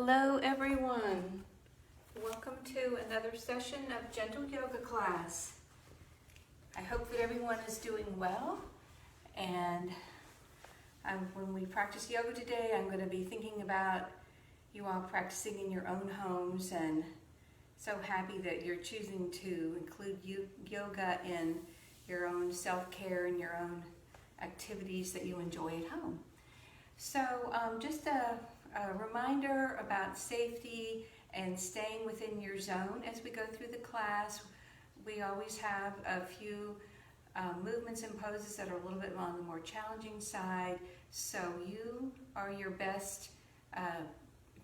Hello everyone. Welcome to another session of Gentle Yoga class. I hope that everyone is doing well, and when we practice yoga today, I'm going to be thinking about you all practicing in your own homes, and so happy that you're choosing to include yoga in your own self-care and your own activities that you enjoy at home. So just a reminder about safety and staying within your zone as we go through the class. We always have a few movements and poses that are a little bit on the more challenging side, so you are your best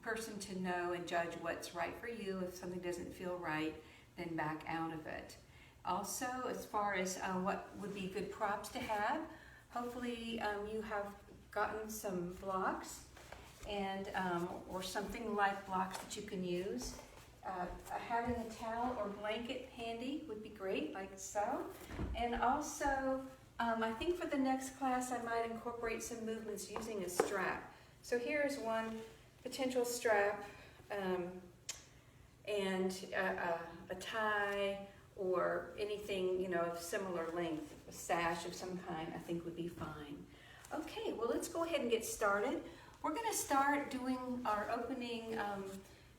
person to know and judge what's right for you. If something doesn't feel right, then back out of it. Also, as far as what would be good props to have, hopefully you have gotten some blocks and or something like blocks that you can use. Having a towel or blanket handy would be great, like so. And also, I think for the next class I might incorporate some movements using a strap. So here's one potential strap, and a tie or anything of similar length, a sash of some kind I think would be fine. Okay, well let's go ahead and get started. We're going to start doing our opening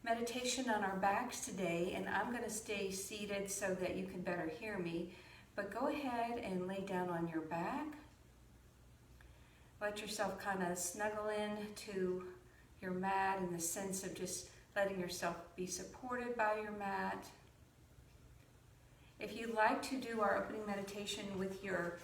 meditation on our backs today, and I'm going to stay seated so that you can better hear me. But go ahead and lay down on your back. Let yourself kind of snuggle in to your mat in the sense of just letting yourself be supported by your mat. If you'd like to do our opening meditation with your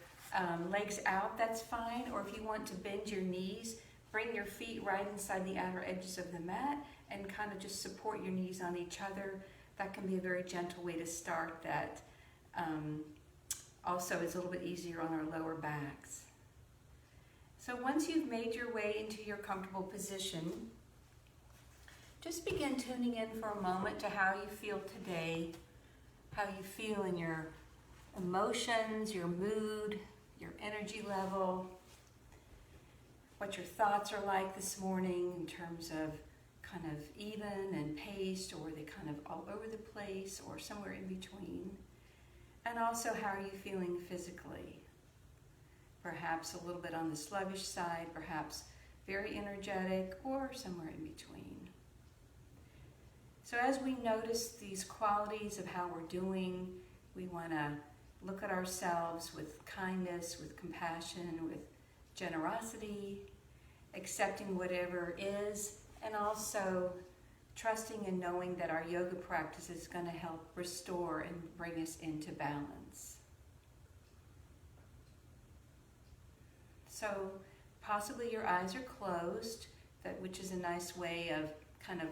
legs out, that's fine. Or if you want to bend your knees, bring your feet right inside the outer edges of the mat and kind of just support your knees on each other. That can be a very gentle way to start that. Also, it's a little bit easier on our lower backs. So once you've made your way into your comfortable position, just begin tuning in for a moment to how you feel today, how you feel in your emotions, your mood, your energy level, what your thoughts are like this morning in terms of kind of even and paced, or are they kind of all over the place, or somewhere in between. And also, how are you feeling physically? Perhaps a little bit on the sluggish side, perhaps very energetic, or somewhere in between. So as we notice these qualities of how we're doing, we want to look at ourselves with kindness, with compassion, with generosity, accepting whatever is, and also trusting and knowing that our yoga practice is going to help restore and bring us into balance. So possibly your eyes are closed, which is a nice way of kind of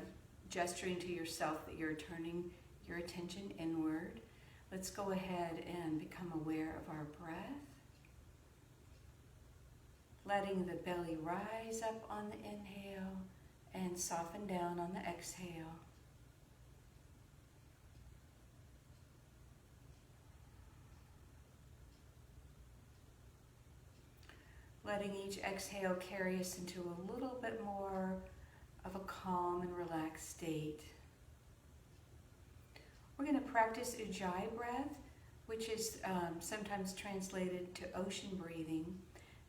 gesturing to yourself that you're turning your attention inward. Let's go ahead and become aware of our breath. Letting the belly rise up on the inhale and soften down on the exhale. Letting each exhale carry us into a little bit more of a calm and relaxed state. We're going to practice Ujjayi breath, which is sometimes translated to ocean breathing.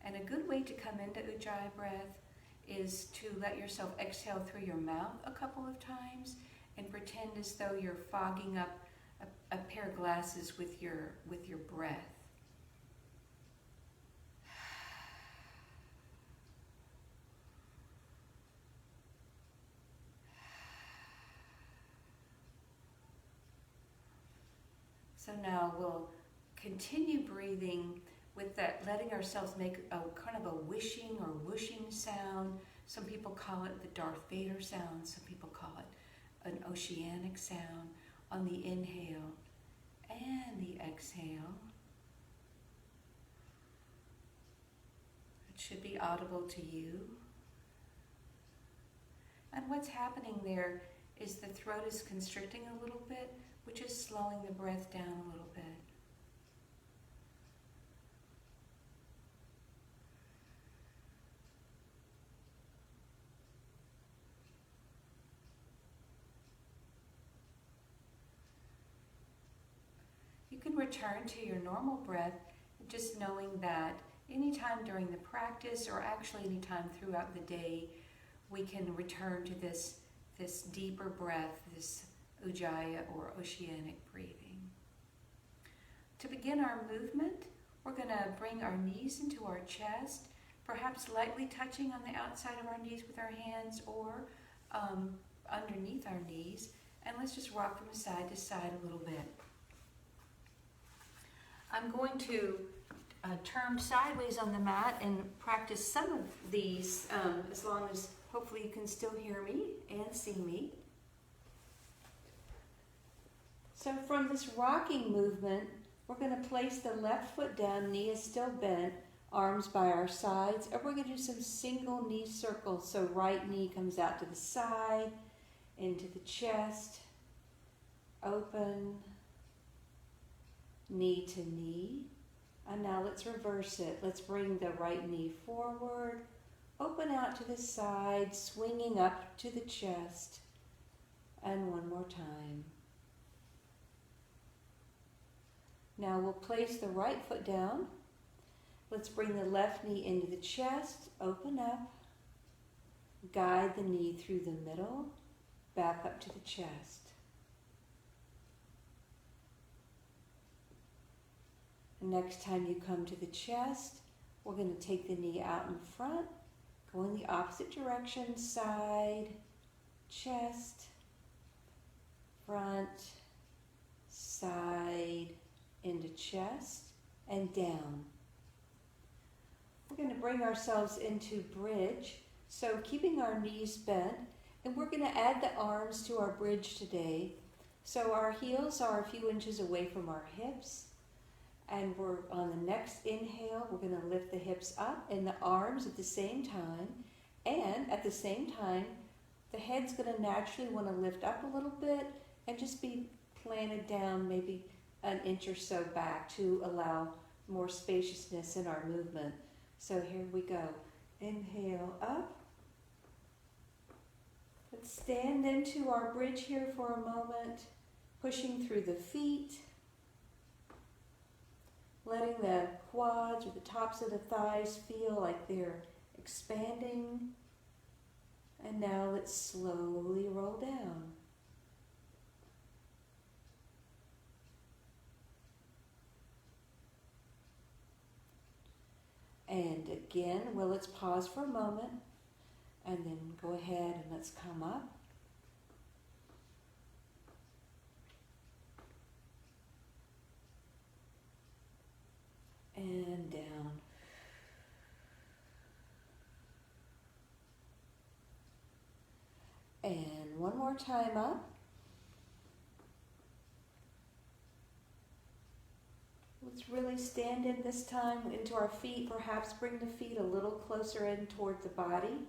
And a good way to come into Ujjayi breath is to let yourself exhale through your mouth a couple of times and pretend as though you're fogging up a pair of glasses with your breath. So now we'll continue breathing with that, letting ourselves make a kind of a wishing or whooshing sound. Some people call it the Darth Vader sound. Some people call it an oceanic sound on the inhale and the exhale. It should be audible to you. And what's happening there is the throat is constricting a little bit, which is slowing the breath down a little bit. you can return to your normal breath, just knowing that anytime during the practice, or actually anytime throughout the day, we can return to this deeper breath, this Ujjayi or oceanic breathing. To begin our movement, we're going to bring our knees into our chest, perhaps lightly touching on the outside of our knees with our hands, or underneath our knees, and let's just rock from side to side a little bit. I'm going to turn sideways on the mat and practice some of these as long as hopefully you can still hear me and see me. So from this rocking movement, we're going to place the left foot down, knee is still bent, arms by our sides, and we're going to do some single knee circles. So right knee comes out to the side, into the chest, open, knee to knee. And now let's reverse it. Let's bring the right knee forward, open out to the side, swinging up to the chest. And one more time. Now we'll place the right foot down. Let's bring the left knee into the chest, open up, guide the knee through the middle, back up to the chest. Next time you come to the chest, we're going to take the knee out in front, go in the opposite direction, side, chest, front, side, into chest, and down. We're going to bring ourselves into bridge, so keeping our knees bent, and we're going to add the arms to our bridge today. So our heels are a few inches away from our hips, and we're on the next inhale, we're going to lift the hips up and the arms at the same time, and at the same time, the head's going to naturally want to lift up a little bit and just be planted down maybe an inch or so back to allow more spaciousness in our movement. So here we go. Inhale up. Let's stand into our bridge here for a moment, pushing through the feet, letting the quads or the tops of the thighs feel like they're expanding. And now let's slowly roll down. And again, well, let's pause for a moment and then go ahead and let's come up. And down. And one more time up. Let's really stand in this time into our feet. Perhaps bring the feet a little closer in toward the body.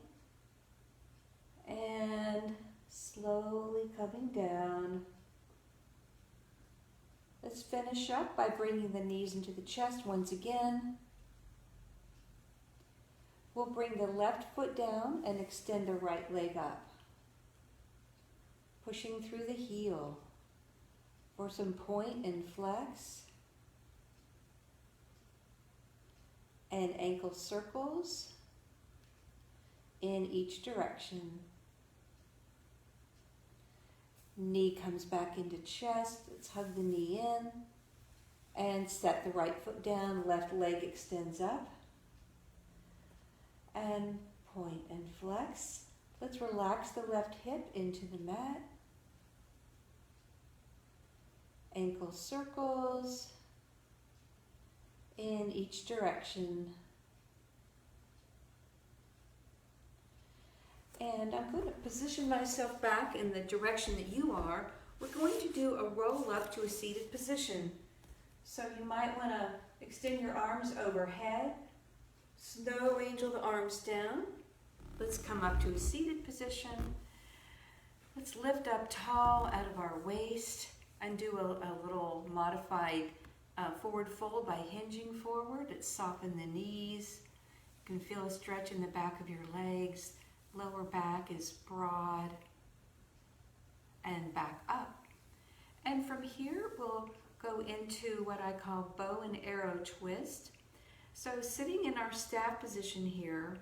And slowly coming down. Let's finish up by bringing the knees into the chest once again. We'll bring the left foot down and extend the right leg up. Pushing through the heel for some point and flex. And ankle circles in each direction. Knee comes back into chest. Let's hug the knee in and set the right foot down. Left leg extends up. And point and flex. Let's relax the left hip into the mat. Ankle circles in each direction. And I'm going to position myself back in the direction that you are. We're going to do a roll up to a seated position. So you might want to extend your arms overhead. Snow angel the arms down. Let's come up to a seated position. Let's lift up tall out of our waist and do a little modified forward fold by hinging forward. Let's soften the knees. You can feel a stretch in the back of your legs. Lower back is broad. And back up. And from here, we'll go into what I call bow and arrow twist. So sitting in our staff position here,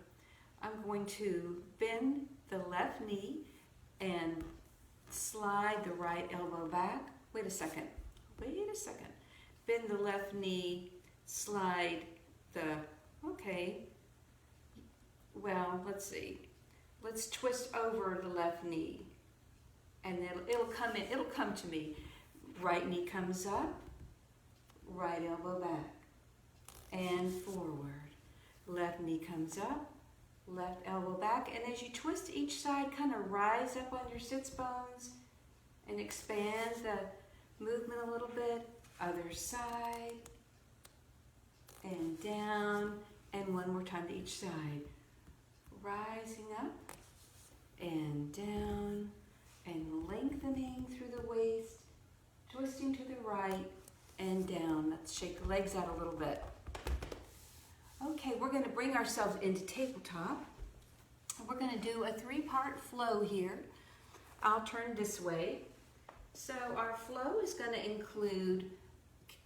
I'm going to bend the left knee and slide the right elbow back. Wait a second. Bend the left knee, slide the, let's see. Let's twist over the left knee, and then it'll come to me. Right knee comes up, right elbow back, and forward. Left knee comes up, left elbow back, and as you twist each side, kind of rise up on your sits bones and expand the movement a little bit. Other side, and down, and one more time to each side. Rising up, and down, and lengthening through the waist, twisting to the right, and down. Let's shake the legs out a little bit. Okay, we're going to bring ourselves into tabletop. We're going to do a 3-part flow here. I'll turn this way. So our flow is going to include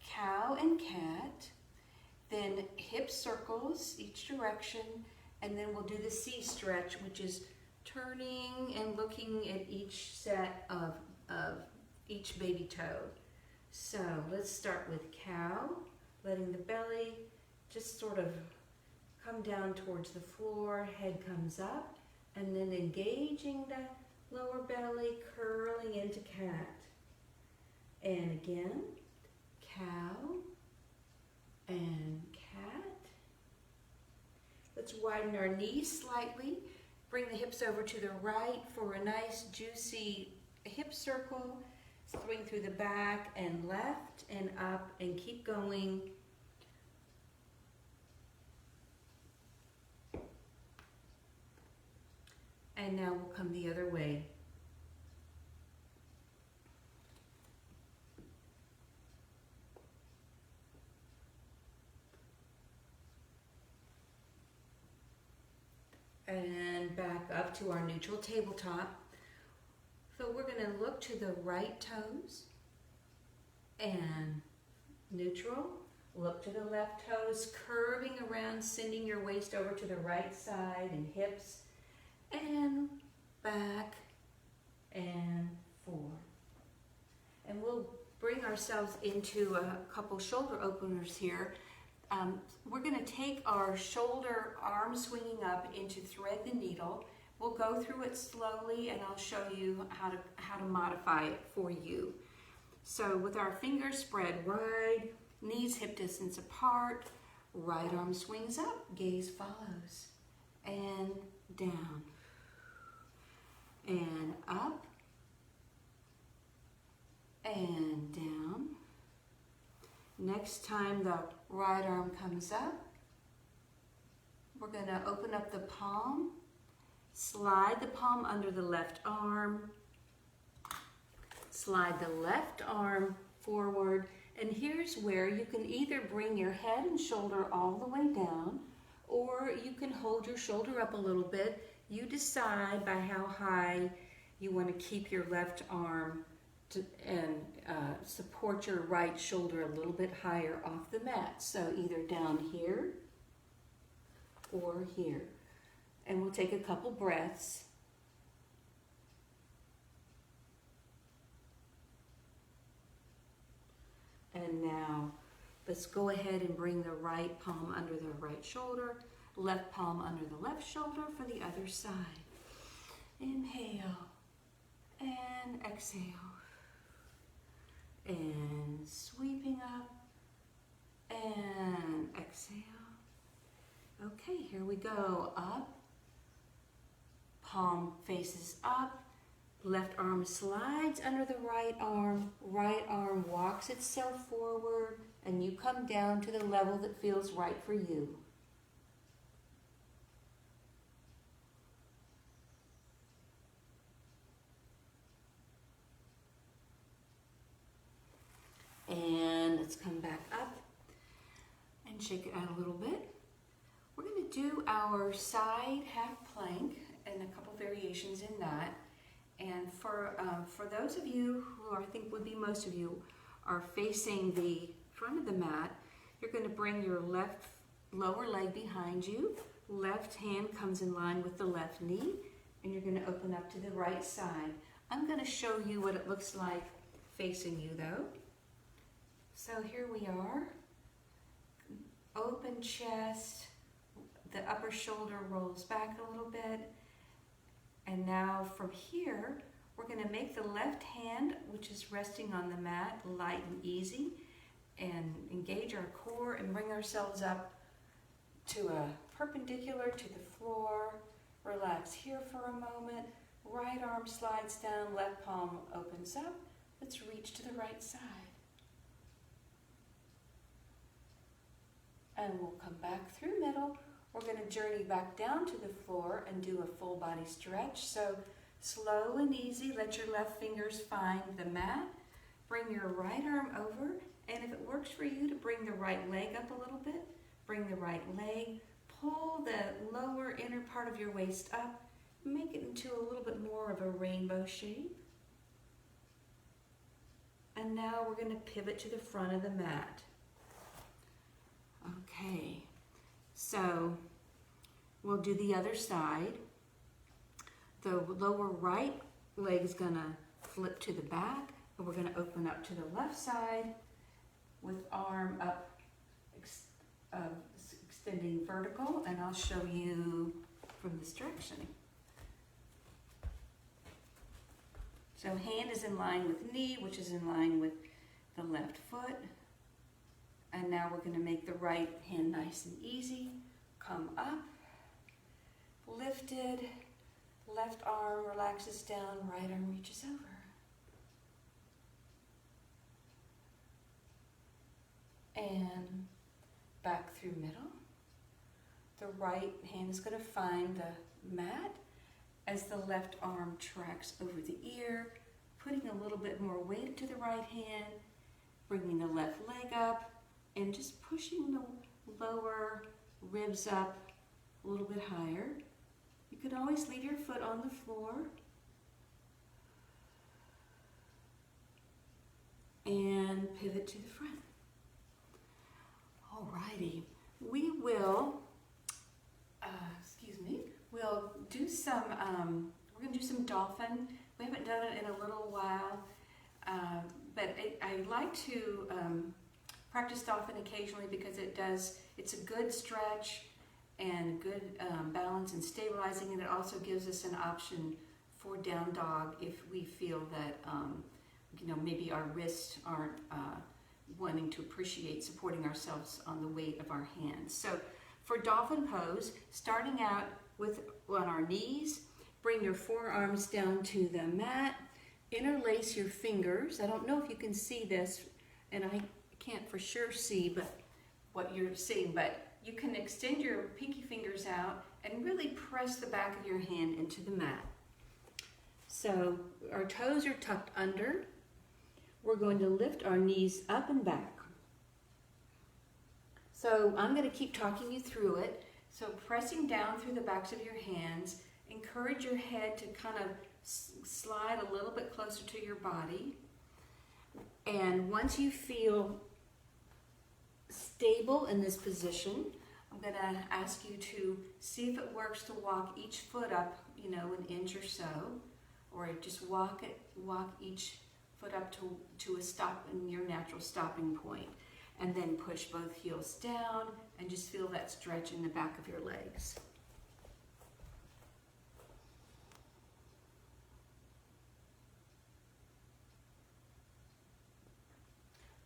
cow and cat, then hip circles each direction, and then we'll do the C stretch, which is turning and looking at each set of each baby toe. So let's start with cow, letting the belly just sort of come down towards the floor, head comes up, and then engaging the lower belly, curling into cat. And again, cow and cat. Let's widen our knees slightly. Bring the hips over to the right for a nice juicy hip circle. Swing through the back and left and up and keep going. And now we'll come the other way. And back up to our neutral tabletop. So we're going to look to the right toes and neutral. Look to the left toes, curving around, sending your waist over to the right side and hips, and back and forward. And we'll bring ourselves into a couple shoulder openers here. We're going to take our shoulder arm swinging up into thread the needle. We'll go through it slowly, and I'll show you how to modify it for you. So with our fingers spread wide, knees hip distance apart, right arm swings up, gaze follows, and down, and up, and down. Next time the right arm comes up, we're going to open up the palm, slide the palm under the left arm, slide the left arm forward, and here's where you can either bring your head and shoulder all the way down, or you can hold your shoulder up a little bit. You decide by how high you want to keep your left arm and support your right shoulder a little bit higher off the mat. So either down here or here. And we'll take a couple breaths. And now let's go ahead and bring the right palm under the right shoulder, left palm under the left shoulder for the other side. Inhale and exhale. And sweeping up and exhale. Okay, here we go. Up, palm faces up, left arm slides under the right arm walks itself forward, and you come down to the level that feels right for you. And let's come back up and shake it out a little bit. We're going to do our side half plank and a couple variations in that. And for those of you who I think would be most of you are facing the front of the mat, you're going to bring your left lower leg behind you. Left hand comes in line with the left knee, and you're going to open up to the right side. I'm going to show you what it looks like facing you though. So here we are. Open chest, the upper shoulder rolls back a little bit. And now from here, we're going to make the left hand, which is resting on the mat, light and easy, and engage our core and bring ourselves up to a perpendicular to the floor. Relax here for a moment. Right arm slides down, left palm opens up. Let's reach to the right side. And we'll come back through middle. We're going to journey back down to the floor and do a full body stretch. So slow and easy, let your left fingers find the mat. Bring your right arm over, and if it works for you to bring the right leg up a little bit, bring the right leg, pull the lower inner part of your waist up, make it into a little bit more of a rainbow shape. And now we're going to pivot to the front of the mat. Okay, so we'll do the other side. The lower right leg is going to flip to the back, and we're going to open up to the left side with arm up, extending vertical, and I'll show you from this direction. So hand is in line with knee, which is in line with the left foot. And now we're going to make the right hand nice and easy. Come up, lifted, left arm relaxes down, right arm reaches over. And back through middle. The right hand is going to find the mat as the left arm tracks over the ear, putting a little bit more weight to the right hand, bringing the left leg up, and just pushing the lower ribs up a little bit higher. You could always leave your foot on the floor. And pivot to the front. Alrighty, we will, we'll do some, we're going to do some dolphin. We haven't done it in a little while, but I like to practice dolphin occasionally because it's a good stretch and good balance and stabilizing, and it also gives us an option for down dog if we feel that, maybe our wrists aren't wanting to appreciate supporting ourselves on the weight of our hands. So for dolphin pose, starting out on our knees, bring your forearms down to the mat, interlace your fingers. I don't know if you can see this, and I can't for sure see what you're seeing, but you can extend your pinky fingers out and really press the back of your hand into the mat. So our toes are tucked under. We're going to lift our knees up and back. So I'm going to keep talking you through it. So pressing down through the backs of your hands, encourage your head to kind of slide a little bit closer to your body. And once you feel stable in this position, I'm going to ask you to see if it works to walk each foot up, an inch or so, or just walk each foot up to a stop in your natural stopping point, and then push both heels down and just feel that stretch in the back of your legs.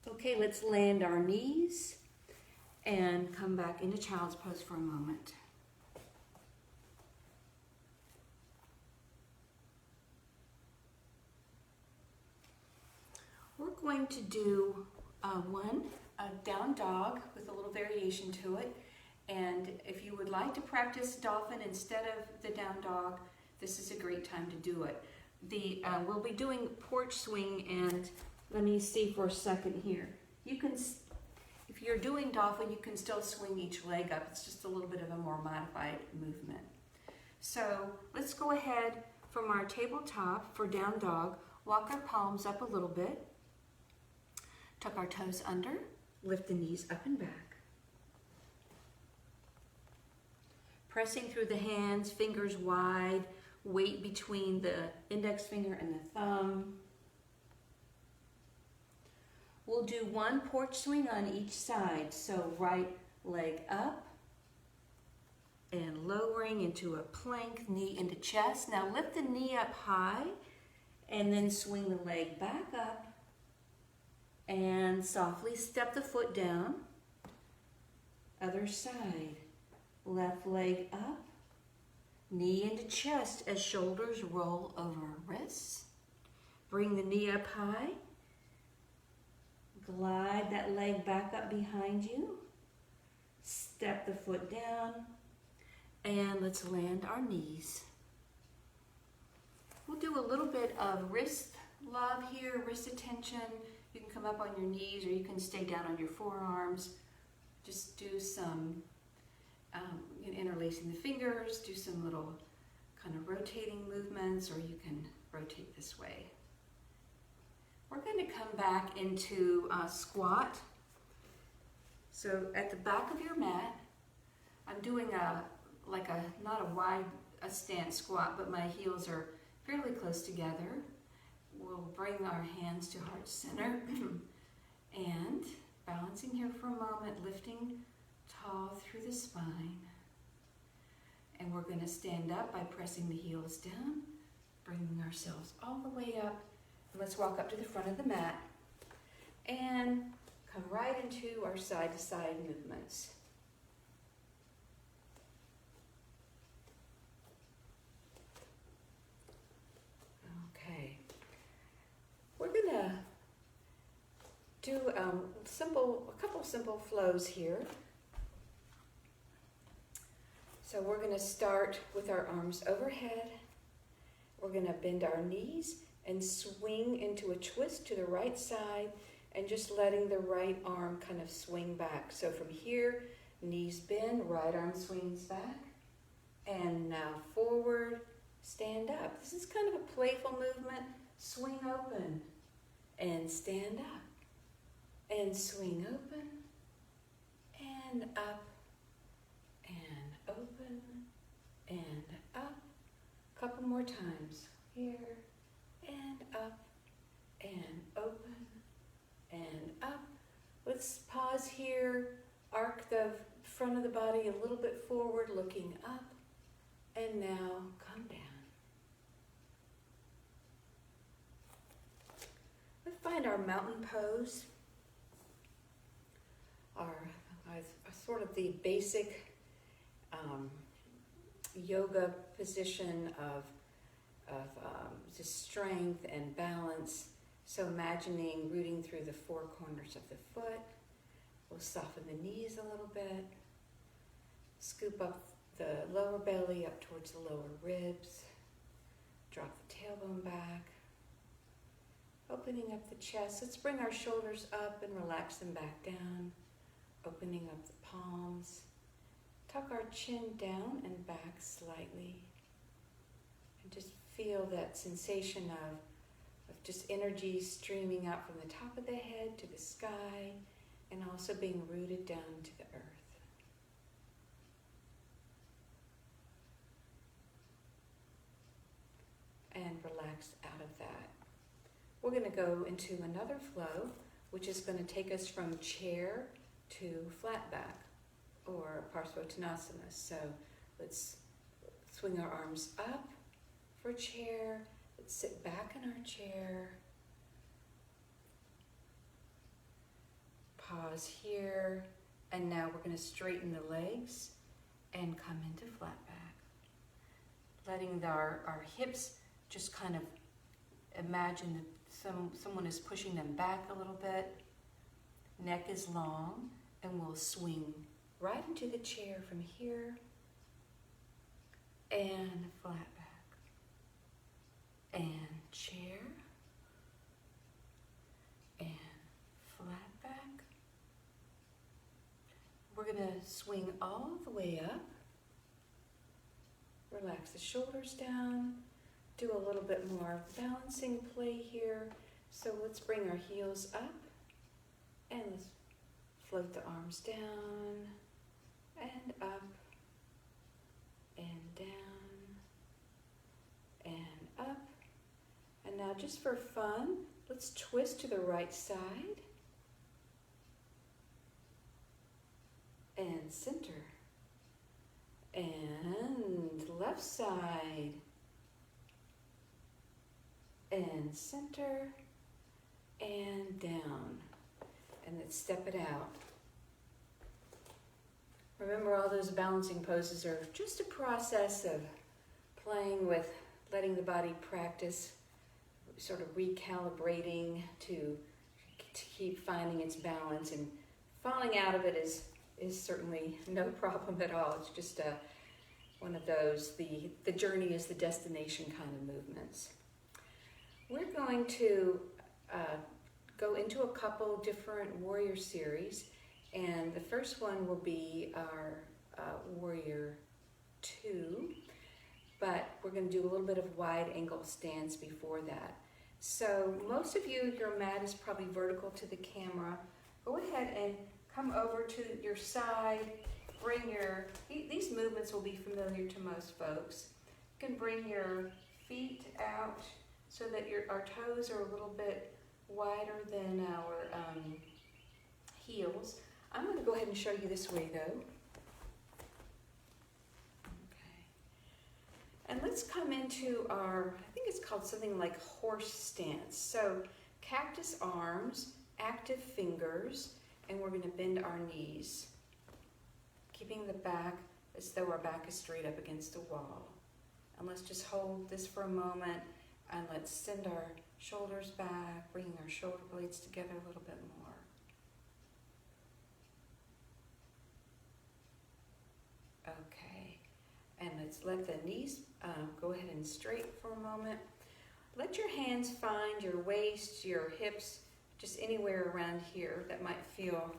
Okay, let's land our knees and come back into child's pose for a moment. We're going to do a down dog with a little variation to it. And if you would like to practice dolphin instead of the down dog, this is a great time to do it. We'll be doing porch swing, and let me see for a second here. You can, if you're doing dolphin, you can still swing each leg up. It's just a little bit of a more modified movement. So let's go ahead from our tabletop for down dog, walk our palms up a little bit. Tuck our toes under, lift the knees up and back. Pressing through the hands, fingers wide, weight between the index finger and the thumb. We'll do one porch swing on each side. So right leg up and lowering into a plank, knee into chest. Now lift the knee up high and then swing the leg back up and softly step the foot down. Other side. Left leg up, knee into chest as shoulders roll over wrists. Bring the knee up high. Glide that leg back up behind you. Step the foot down. And let's land our knees. We'll do a little bit of wrist love here, wrist attention. You can come up on your knees or you can stay down on your forearms. Just do some interlacing the fingers, do some little kind of rotating movements, or you can rotate this way. We're going to come back into squat. So at the back of your mat, I'm doing not a wide stance squat, but my heels are fairly close together. We'll bring our hands to heart center and balancing here for a moment, lifting tall through the spine. And we're going to stand up by pressing the heels down, bringing ourselves all the way up. Let's walk up to the front of the mat and come right into our side-to-side movements. Okay. We're going to do a couple simple flows here. So we're going to start with our arms overhead. We're going to bend our knees and swing into a twist to the right side and just letting the right arm kind of swing back. So from here, knees bend, right arm swings back. And now forward, stand up. This is kind of a playful movement. Swing open and stand up. And swing open and up. And open and up. Couple more times. Here and up and open and up. Let's pause here. Arc the front of the body a little bit forward, looking up. And now come down. Let's find our mountain pose. Our sort of the basic yoga position of just strength and balance. So imagining rooting through the four corners of the foot. We'll soften the knees a little bit. Scoop up the lower belly up towards the lower ribs. Drop the tailbone back. Opening up the chest. Let's bring our shoulders up and relax them back down. Opening up the palms. Tuck our chin down and back slightly. And just feel that sensation of just energy streaming out from the top of the head to the sky and also being rooted down to the earth. And relax out of that. We're going to go into another flow, which is going to take us from chair to flat back, or Parsvottanasana. So let's swing our arms up for chair. Let's sit back in our chair. Pause here. And now we're going to straighten the legs and come into flat back. Letting our hips just kind of imagine that someone is pushing them back a little bit. Neck is long, and we'll swing right into the chair from here and flat back. And chair and flat back. We're going to swing all the way up. Relax the shoulders down. Do a little bit more balancing play here. So let's bring our heels up And let's float the arms down and up and down and up. And now just for fun, let's twist to the right side and center. And left side and center and down. And let's step it out. Remember, all those balancing poses are just a process of playing with letting the body practice, sort of recalibrating to keep finding its balance, and falling out of it is certainly no problem at all. It's just one of those, the journey is the destination kind of movements. We're going to go into a couple different warrior series, and the first one will be our warrior 2, but we're going to do a little bit of wide angle stance before that. So most of you, your mat is probably vertical to the camera. Go ahead and come over to your side. Bring these movements will be familiar to most folks. You can bring your feet out so that our toes are a little bit wider than our heels. I'm going to go ahead and show you this way though. Okay. And let's come into our, I think it's called something like horse stance. So cactus arms, active fingers, and we're going to bend our knees, keeping the back as though our back is straight up against the wall. And let's just hold this for a moment, and let's send our shoulders back, bringing our shoulder blades together a little bit more. Okay, and let's let the knees go ahead and straight for a moment. Let your hands find your waist, your hips, just anywhere around here that might feel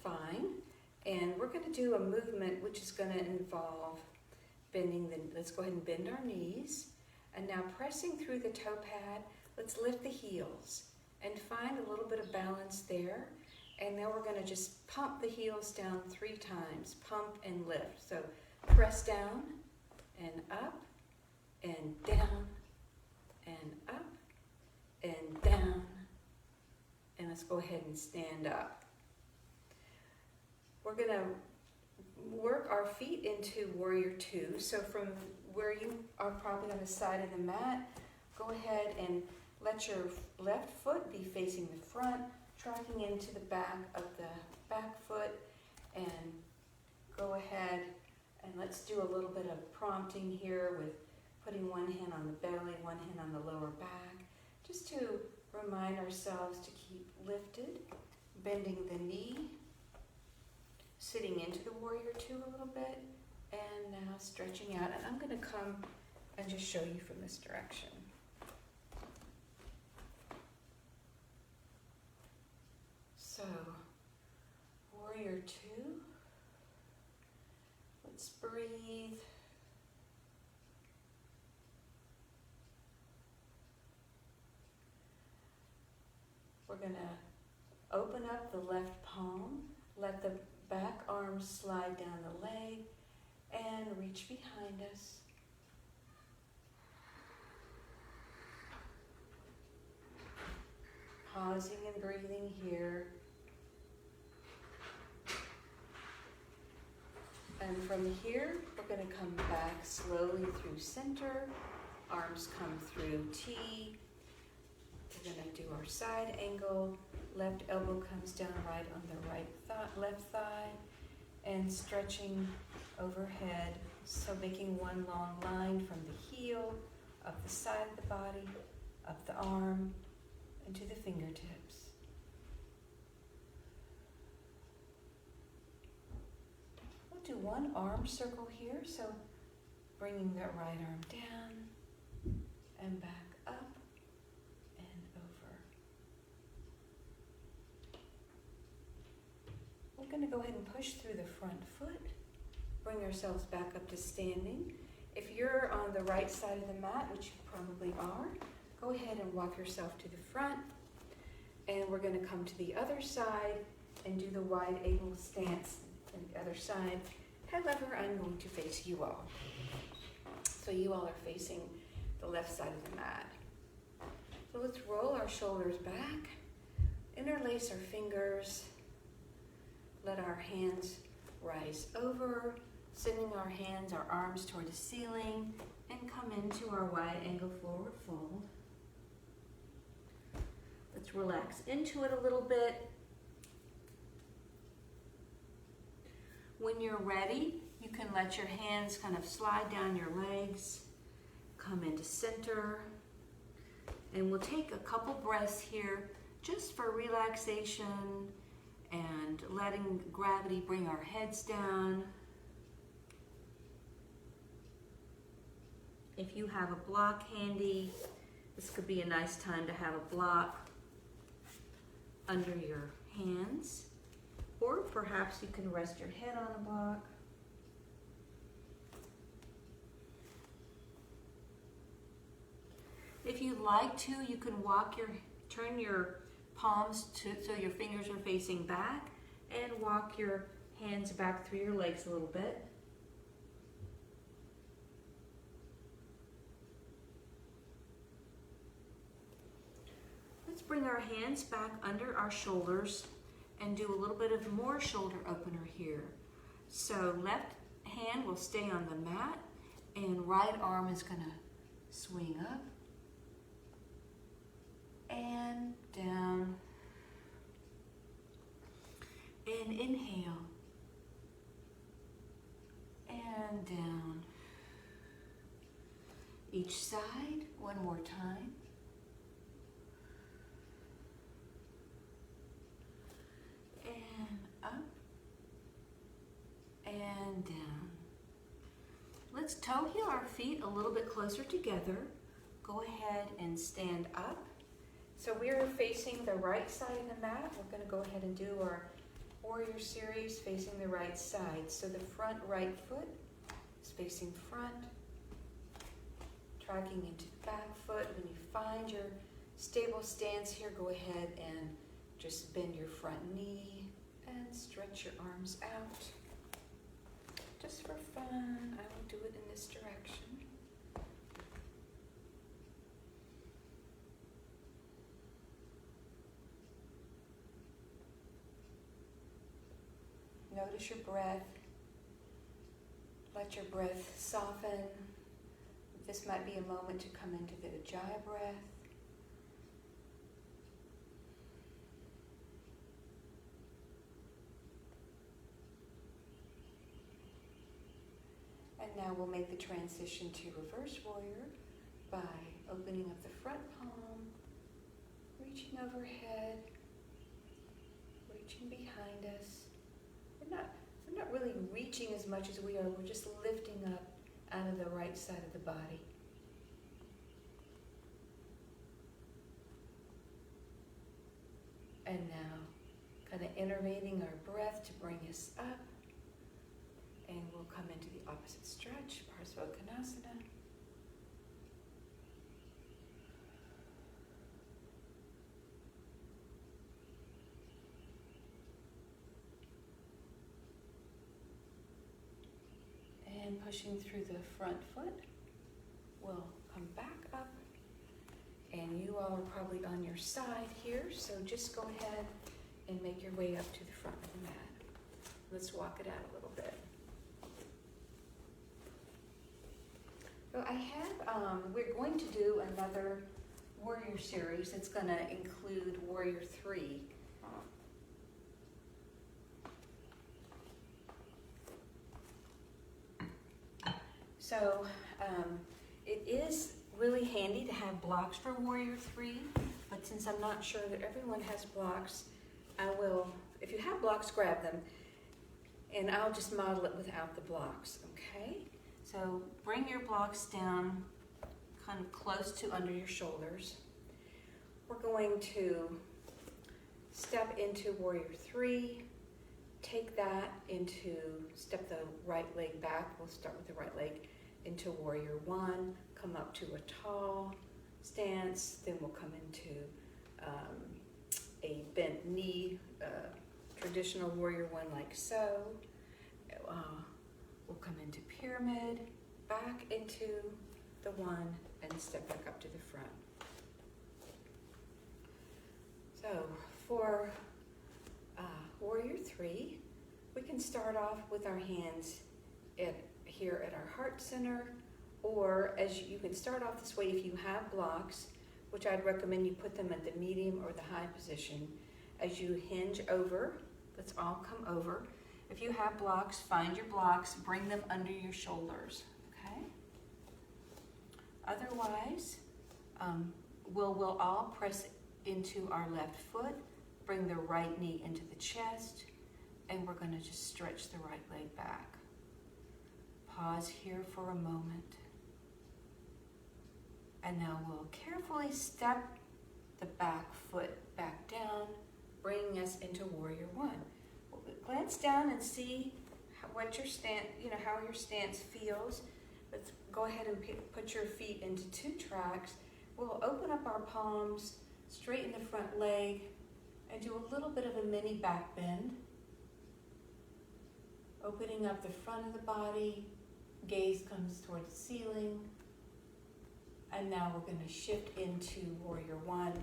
fine. And we're going to do a movement which is going to involve bending let's go ahead and bend our knees. And now pressing through the toe pad, let's lift the heels and find a little bit of balance there. And then we're going to just pump the heels down 3 times, pump and lift. So press down and up and down and up and down. And let's go ahead and stand up. We're going to work our feet into warrior 2. So from where you are probably on the side of the mat, go ahead and let your left foot be facing the front, tracking into the back of the back foot, and go ahead and let's do a little bit of prompting here with putting one hand on the belly, one hand on the lower back, just to remind ourselves to keep lifted, bending the knee, sitting into the warrior 2 a little bit, and now stretching out. And I'm going to come and just show you from this direction. So, warrior 2, let's breathe. We're going to open up the left palm, let the back arm slide down the leg, and reach behind us. Pausing and breathing here. And from here, we're going to come back slowly through center. Arms come through T. We're going to do our side angle. Left elbow comes down right on the left thigh, and stretching overhead. So making one long line from the heel, up the side of the body, up the arm, into the fingertips. We'll do one arm circle here, so bringing that right arm down and back up and over. We're going to go ahead and push through the front foot, bring ourselves back up to standing. If you're on the right side of the mat, which you probably are, go ahead and walk yourself to the front. And we're going to come to the other side and do the wide angle stance on the other side. However, I'm going to face you all. So you all are facing the left side of the mat. So let's roll our shoulders back, interlace our fingers, let our hands rise over, sending our hands, our arms toward the ceiling, and come into our wide angle forward fold. Let's relax into it a little bit. When you're ready, you can let your hands kind of slide down your legs, come into center, and we'll take a couple breaths here just for relaxation and letting gravity bring our heads down. If you have a block handy, this could be a nice time to have a block under your hands, or perhaps you can rest your head on a block. If you'd like to, you can turn your palms so your fingers are facing back, and walk your hands back through your legs a little bit. Let's bring our hands back under our shoulders and do a little bit of more shoulder opener here. So left hand will stay on the mat, and right arm is going to swing up and down, and inhale and down. Each side, one more time. And up and down. Let's toe heel our feet a little bit closer together. Go ahead and stand up. So we're facing the right side of the mat. We're going to go ahead and do our warrior series facing the right side. So the front right foot is facing front, tracking into the back foot. When you find your stable stance here, go ahead and just bend your front knee and stretch your arms out. Just for fun, I will do it in this direction. Notice your breath. Let your breath soften. This might be a moment to come into the Ujjayi breath. And now we'll make the transition to reverse warrior by opening up the front palm, reaching overhead, reaching behind us. We're not really reaching as much as we are. We're just lifting up out of the right side of the body. And now, kind of innervating our breath to bring us up. And we'll come into the opposite stretch, Parsvottanasana. And pushing through the front foot, we'll come back up. And you all are probably on your side here, so just go ahead and make your way up to the front of the mat. Let's walk it out a little bit. So I have, we're going to do another warrior series. It's going to include Warrior 3. So it is really handy to have blocks for Warrior 3, but since I'm not sure that everyone has blocks, I will, if you have blocks, grab them, and I'll just model it without the blocks, okay? So bring your blocks down kind of close to under your shoulders. We're going to step into Warrior 3, take that into, step the right leg back, we'll start with the right leg, into Warrior 1, come up to a tall stance, then we'll come into a bent knee, traditional warrior one like so. We'll come into pyramid, back into the one, and step back up to the front. So for warrior 3, we can start off with our hands here at our heart center, or you can start off this way if you have blocks, which I'd recommend you put them at the medium or the high position. As you hinge over, let's all come over. If you have blocks, find your blocks, bring them under your shoulders, okay? Otherwise, we'll all press into our left foot, bring the right knee into the chest, and we're gonna just stretch the right leg back. Pause here for a moment. And now we'll carefully step the back foot back down, bringing us into warrior 1. We'll glance down and see what your stance, how your stance feels. Let's go ahead and put your feet into 2 tracks. We'll open up our palms, straighten the front leg, and do a little bit of a mini back bend. Opening up the front of the body, gaze comes towards the ceiling. And now we're going to shift into warrior 1.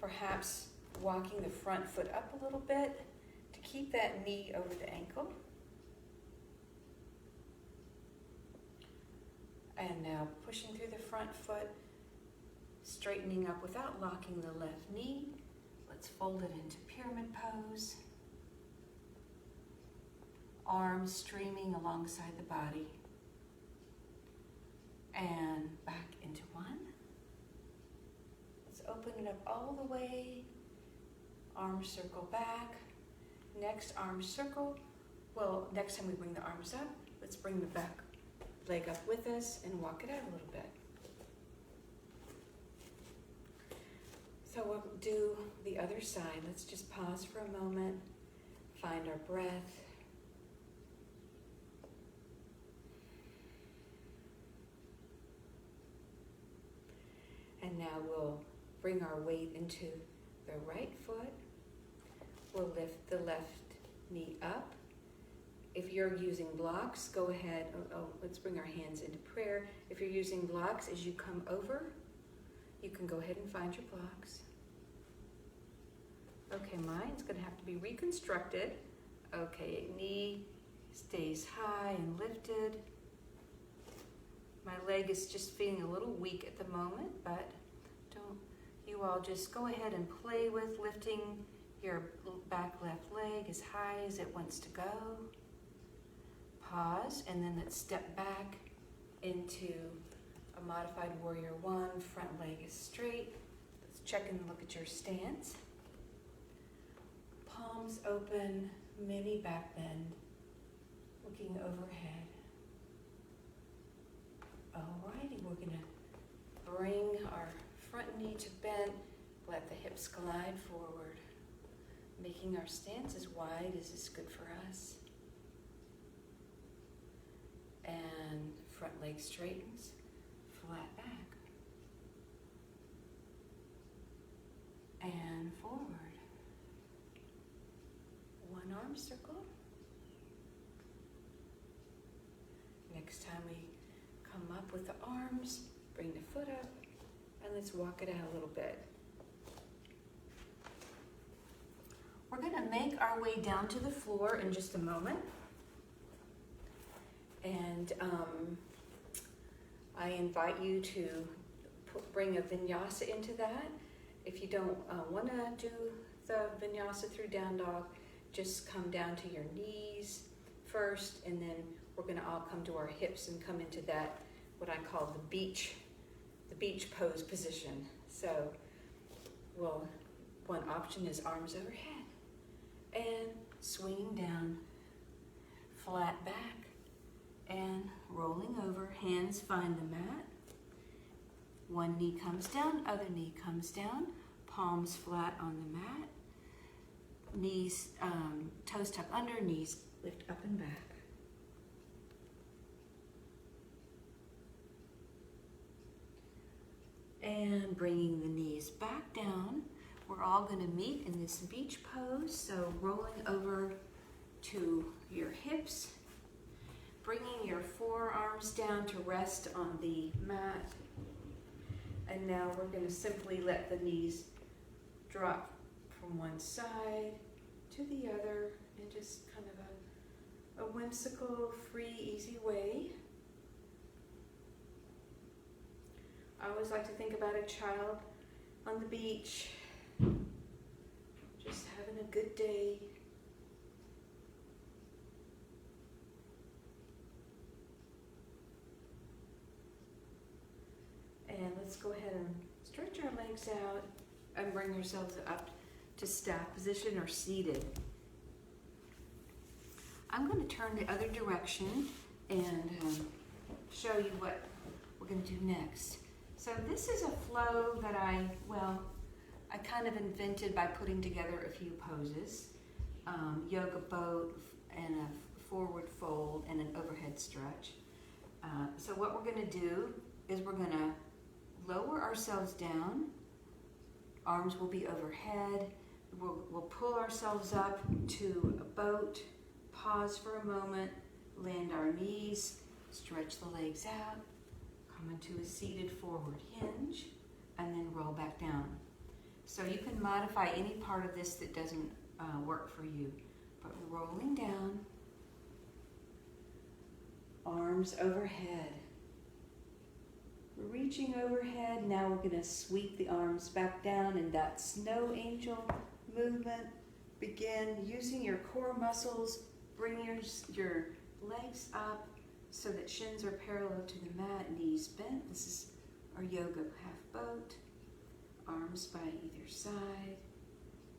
Perhaps walking the front foot up a little bit to keep that knee over the ankle. And now pushing through the front foot, straightening up without locking the left knee. Let's fold it into pyramid pose. Arms streaming alongside the body. And back into 1. Let's open it up all the way. Arm circle back. Next arm circle. Well, next time we bring the arms up, let's bring the back leg up with us and walk it out a little bit. So we'll do the other side. Let's just pause for a moment, find our breath. And now we'll bring our weight into the right foot. We'll lift the left knee up. If you're using blocks, go ahead. Let's bring our hands into prayer. If you're using blocks, as you come over, you can go ahead and find your blocks. Okay, mine's going to have to be reconstructed. Okay, knee stays high and lifted. My leg is just feeling a little weak at the moment, but you all just go ahead and play with lifting your back left leg as high as it wants to go. Pause, and then let's step back into a modified warrior 1. Front leg is straight. Let's check and look at your stance. Palms open, mini back bend, looking overhead. Alrighty, we're going to bring our front knee to bend, let the hips glide forward, making our stance as wide as is good for us. And front leg straightens, flat back. And forward. 1 arm circle. Next time we come up with the arms, bring the foot up, and let's walk it out a little bit. We're going to make our way down to the floor in just a moment. And I invite you to bring a vinyasa into that. If you don't want to do the vinyasa through down dog, just come down to your knees first, and then we're going to all come to our hips and come into that, what I call the beach pose position. So, one option is arms overhead and swinging down, flat back, and rolling over. Hands find the mat. One knee comes down, other knee comes down, palms flat on the mat. Knees, toes tuck under, knees lift up and back. And bringing the knees back down, We're all going to meet in this beach pose, so rolling over to your hips, bringing your forearms down to rest on the mat. And now we're going to simply let the knees drop from one side to the other in just kind of a whimsical, free, easy way. I always like to think about a child on the beach, just having a good day. And let's go ahead and stretch our legs out and bring yourselves up to staff position or seated. I'm going to turn the other direction and show you what we're going to do next. So this is a flow that I kind of invented by putting together a few poses. Yoga boat and a forward fold and an overhead stretch. So what we're going to do is we're going to lower ourselves down. Arms will be overhead. We'll pull ourselves up to a boat, pause for a moment, land our knees, stretch the legs out, come into a seated forward hinge, and then roll back down. So you can modify any part of this that doesn't work for you. But rolling down, arms overhead. Reaching overhead, now we're going to sweep the arms back down in that snow angel movement. Begin using your core muscles. Bring your legs up so that shins are parallel to the mat, knees bent. This is our yoga half boat. Arms by either side.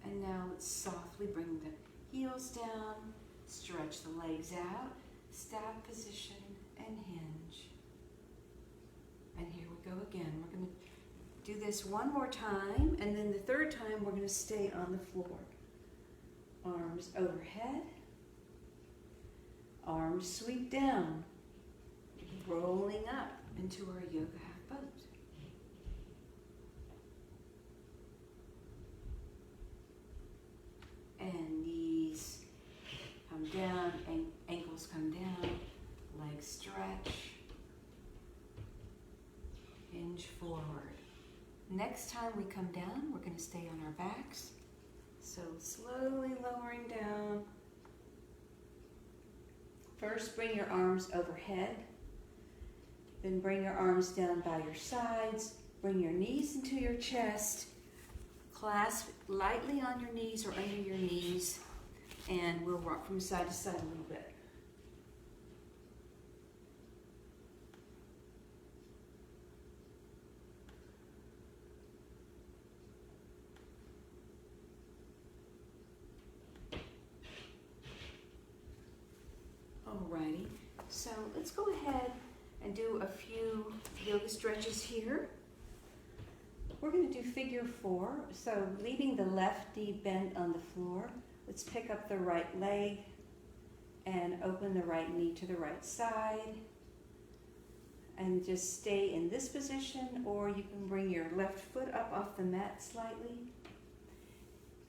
And now let's softly bring the heels down, stretch the legs out, staff position and hinge. And here we go again. We're going to do this one more time, and then the third time we're going to stay on the floor. Arms overhead. Arms sweep down, rolling up into our yoga half boat. And knees come down, ankles come down, legs stretch. Hinge forward. Next time we come down, we're going to stay on our backs. So slowly lowering down. First, bring your arms overhead. Then bring your arms down by your sides. Bring your knees into your chest. Clasp lightly on your knees or under your knees. And we'll rock from side to side a little bit. Alrighty, so let's go ahead and do a few yoga stretches here. We're going to do figure 4, so leaving the left knee bent on the floor, let's pick up the right leg and open the right knee to the right side. And just stay in this position, or you can bring your left foot up off the mat slightly.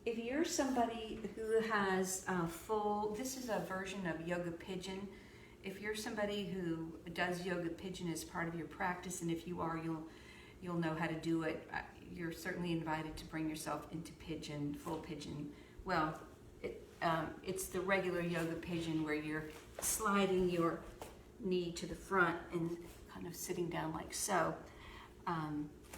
If you're somebody who has this is a version of yoga pigeon. If you're somebody who does yoga pigeon as part of your practice, and if you are, you'll know how to do it. You're certainly invited to bring yourself into pigeon, full pigeon. Well, it's the regular yoga pigeon where you're sliding your knee to the front and kind of sitting down like so.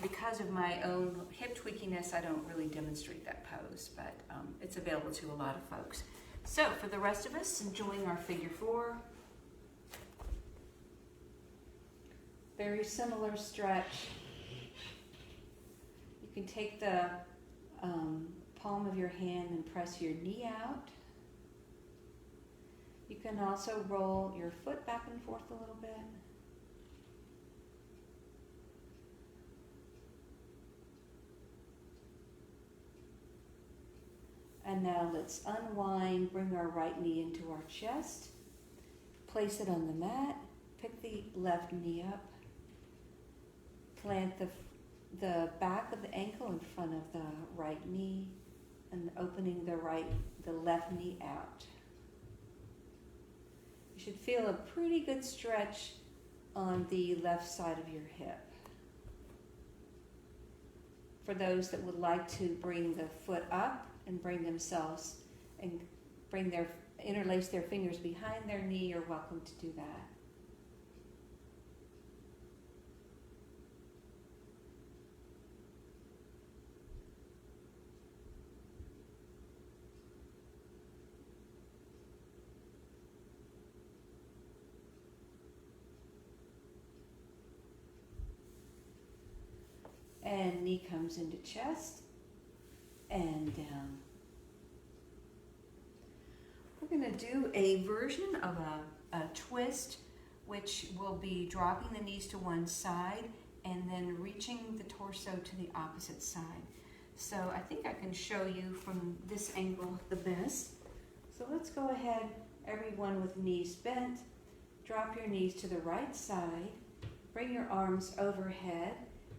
Because of my own hip tweakiness, I don't really demonstrate that pose, but it's available to a lot of folks. So for the rest of us, enjoying our figure 4. Very similar stretch. You can take the palm of your hand and press your knee out. You can also roll your foot back and forth a little bit. And now let's unwind, bring our right knee into our chest, place it on the mat, pick the left knee up, plant the the back of the ankle in front of the right knee and opening the left knee out. You should feel a pretty good stretch on the left side of your hip. For those that would like to bring the foot up and bring themselves and interlace their fingers behind their knee, you're welcome to do that. And knee comes into chest and down. We're going to do a version of a twist, which will be dropping the knees to one side and then reaching the torso to the opposite side. So I think I can show you from this angle the best. So let's go ahead, everyone with knees bent, drop your knees to the right side, bring your arms overhead,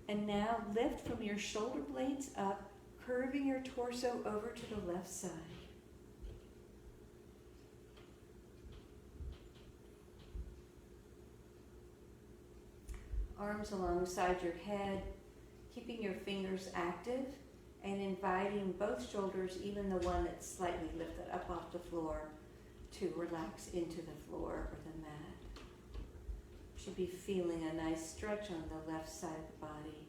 and now lift from your shoulder blades up, curving your torso over to the left side. Arms alongside your head, keeping your fingers active and inviting both shoulders, even the one that's slightly lifted up off the floor, to relax into the floor or the mat. Should be feeling a nice stretch on the left side of the body.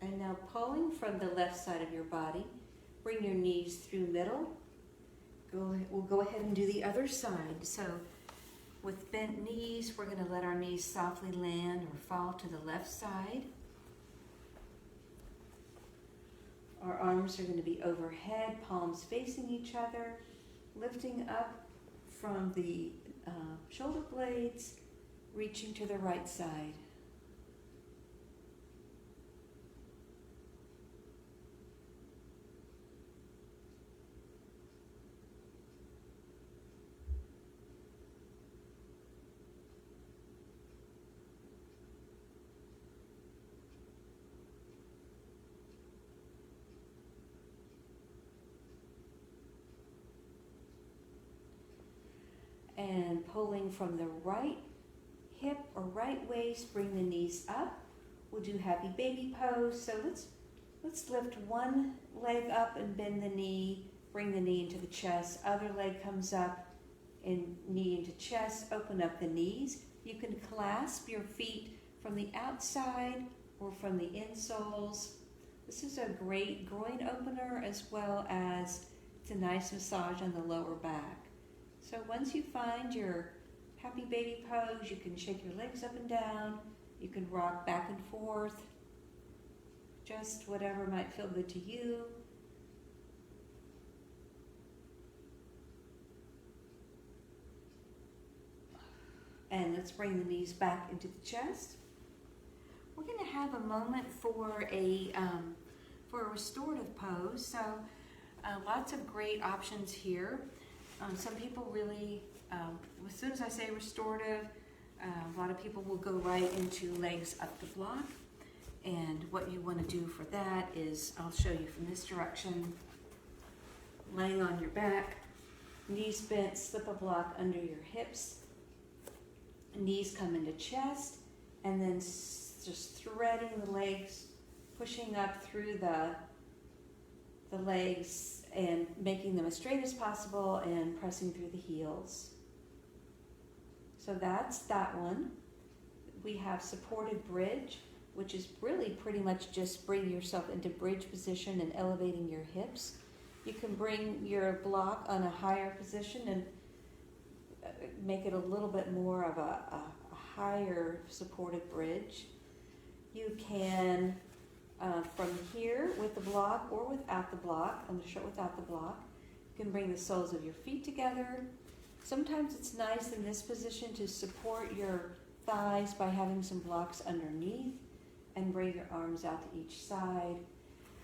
And now pulling from the left side of your body, bring your knees through middle. We'll go ahead and do the other side. So with bent knees, we're going to let our knees softly land or fall to the left side. Our arms are going to be overhead, palms facing each other, lifting up from the shoulder blades, reaching to the right side. And pulling from the right hip or right waist, bring the knees up. We'll do happy baby pose. So let's lift one leg up and bend the knee, bring the knee into the chest. Other leg comes up and knee into chest, open up the knees. You can clasp your feet from the outside or from the insoles. This is a great groin opener, as well as it's a nice massage on the lower back. So once you find your happy baby pose, you can shake your legs up and down. You can rock back and forth, just whatever might feel good to you. And let's bring the knees back into the chest. We're going to have a moment for a restorative pose. So lots of great options here. Some people really, as soon as I say restorative, a lot of people will go right into legs up the block. And what you want to do for that is, I'll show you from this direction, laying on your back, knees bent, slip a block under your hips, knees come into chest, and then just threading the legs, pushing up through the legs and making them as straight as possible and pressing through the heels. So that's that one. We have supported bridge, which is really pretty much just bringing yourself into bridge position and elevating your hips. You can bring your block on a higher position and make it a little bit more of a higher supported bridge. You can from here with the block or without the block, on the shirt without the block, you can bring the soles of your feet together. Sometimes it's nice in this position to support your thighs by having some blocks underneath and bring your arms out to each side.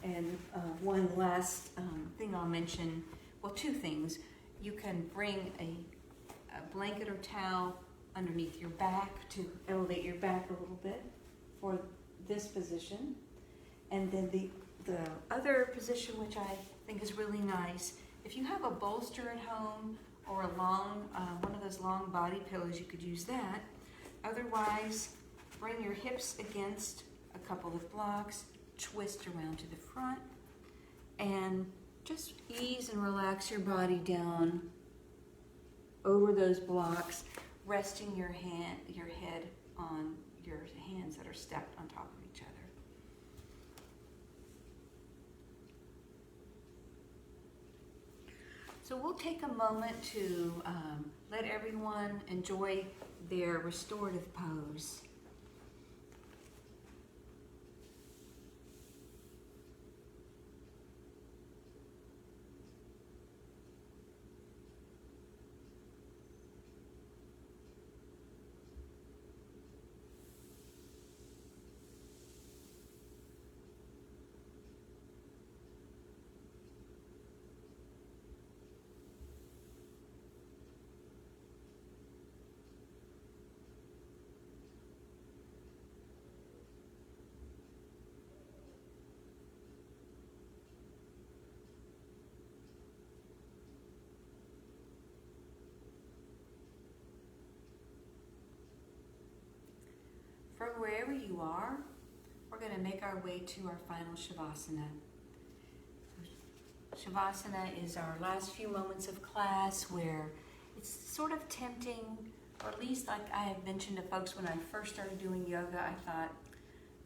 And one last thing I'll mention, well, two things. You can bring a blanket or towel underneath your back to elevate your back a little bit for this position. And then the other position, which I think is really nice, if you have a bolster at home or a long, one of those long body pillows, you could use that. Otherwise, bring your hips against a couple of blocks, twist around to the front, and just ease and relax your body down over those blocks, resting your head on your hands that are stacked on top of each other. So we'll take a moment to let everyone enjoy their restorative pose. From wherever you are, we're going to make our way to our final Shavasana. Shavasana is our last few moments of class where it's sort of tempting, or at least like I had mentioned to folks when I first started doing yoga, I thought,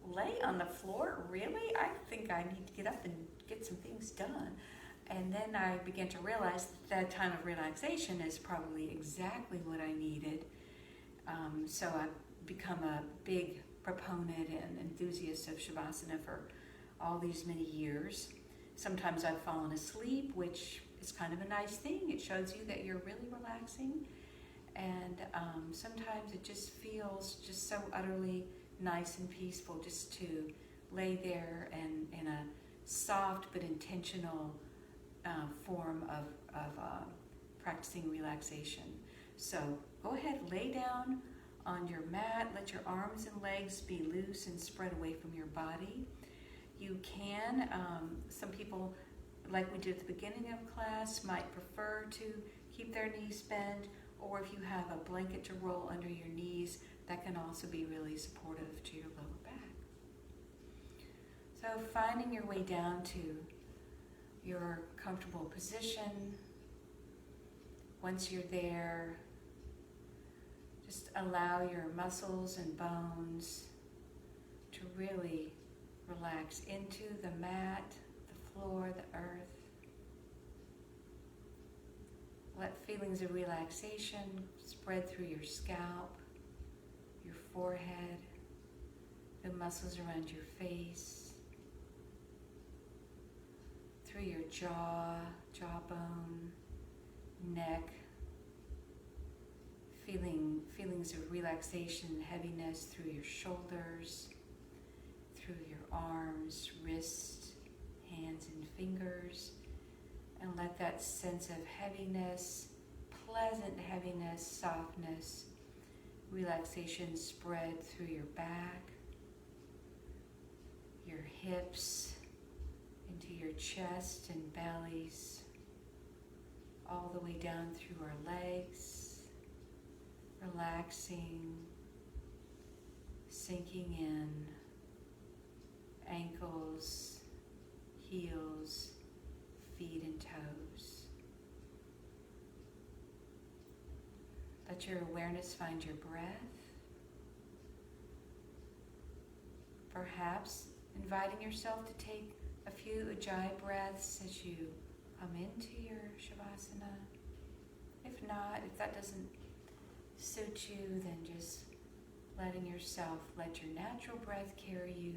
lay on the floor? Really? I think I need to get up and get some things done. And then I began to realize that time of relaxation is probably exactly what I needed. So I've become a big proponent and enthusiast of Shavasana for all these many years. Sometimes I've fallen asleep, which is kind of a nice thing. It shows you that you're really relaxing. And sometimes it just feels just so utterly nice and peaceful just to lay there and in a soft but intentional form of practicing relaxation. So go ahead, lay down on your mat, let your arms and legs be loose and spread away from your body. You can, some people, like we did at the beginning of class, might prefer to keep their knees bent, or if you have a blanket to roll under your knees, that can also be really supportive to your lower back. So finding your way down to your comfortable position. Once you're there, just allow your muscles and bones to really relax into the mat, the floor, the earth. Let feelings of relaxation spread through your scalp, your forehead, the muscles around your face, through your jaw, jawbone, neck. Feelings of relaxation and heaviness through your shoulders, through your arms, wrists, hands and fingers, and let that sense of heaviness, pleasant heaviness, softness, relaxation spread through your back, your hips, into your chest and bellies, all the way down through our legs. Relaxing, sinking in, ankles, heels, feet and toes. Let your awareness find your breath. Perhaps inviting yourself to take a few Ujjayi breaths as you come into your Shavasana. If not, if that doesn't suit you, then just letting yourself let your natural breath carry you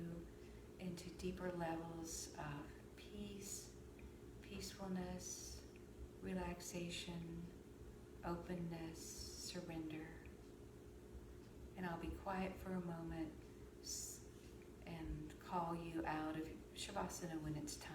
into deeper levels of peace, peacefulness, relaxation, openness, surrender. And I'll be quiet for a moment and call you out Shavasana when it's time.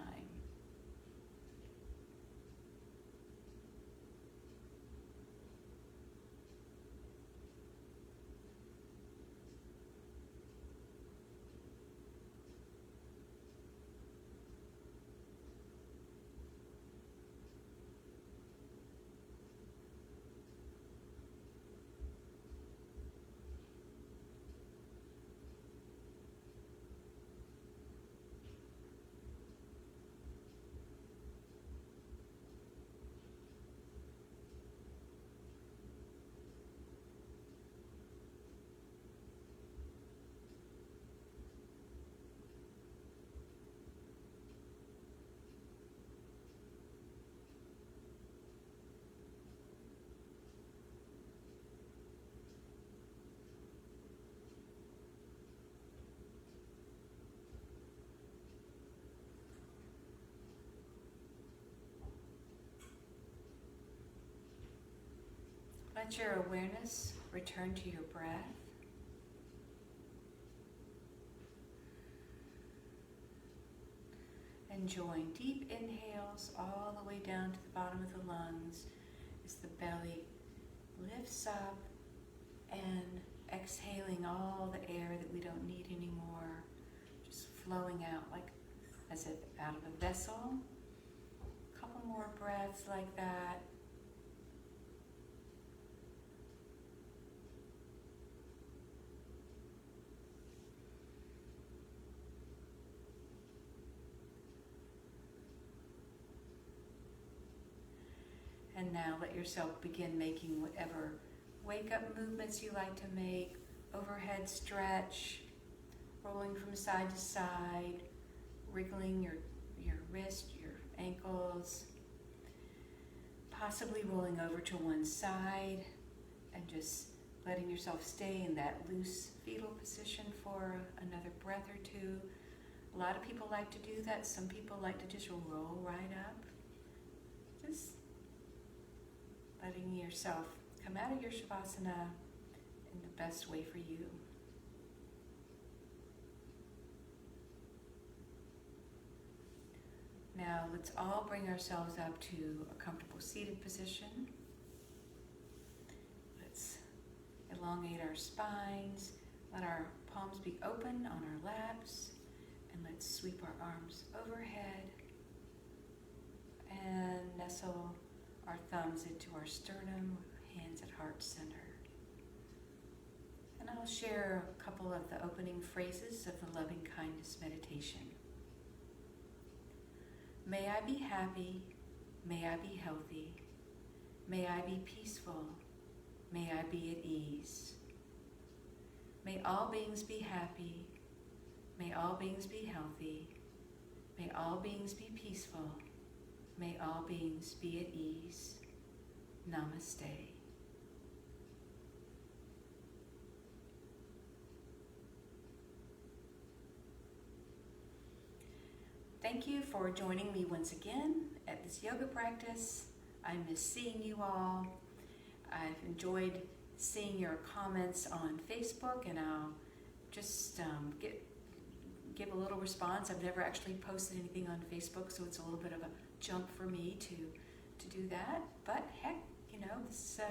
Let your awareness return to your breath. Enjoying deep inhales all the way down to the bottom of the lungs as the belly lifts up, and exhaling all the air that we don't need anymore, just flowing out like as if out of a vessel. A couple more breaths like that. And now let yourself begin making whatever wake-up movements you like to make. Overhead stretch, rolling from side to side, wriggling your wrist, your ankles, possibly rolling over to one side and just letting yourself stay in that loose fetal position for another breath or two. A lot of people like to do that. Some people like to just roll right up. Just letting yourself come out of your Shavasana in the best way for you. Now let's all bring ourselves up to a comfortable seated position. Let's elongate our spines, let our palms be open on our laps, and let's sweep our arms overhead and nestle our thumbs into our sternum, hands at heart center. And I'll share a couple of the opening phrases of the loving kindness meditation. May I be happy, may I be healthy, may I be peaceful, may I be at ease. May all beings be happy, may all beings be healthy, may all beings be peaceful, may all beings be at ease. Namaste. Thank you for joining me once again at this yoga practice. I miss seeing you all. I've enjoyed seeing your comments on Facebook, and I'll just give a little response. I've never actually posted anything on Facebook, so it's a little bit of a jump for me to do that. But heck, it's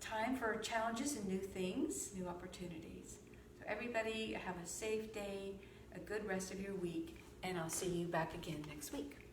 time for challenges and new things, new opportunities. So everybody have a safe day, a good rest of your week, and I'll see you back again next week.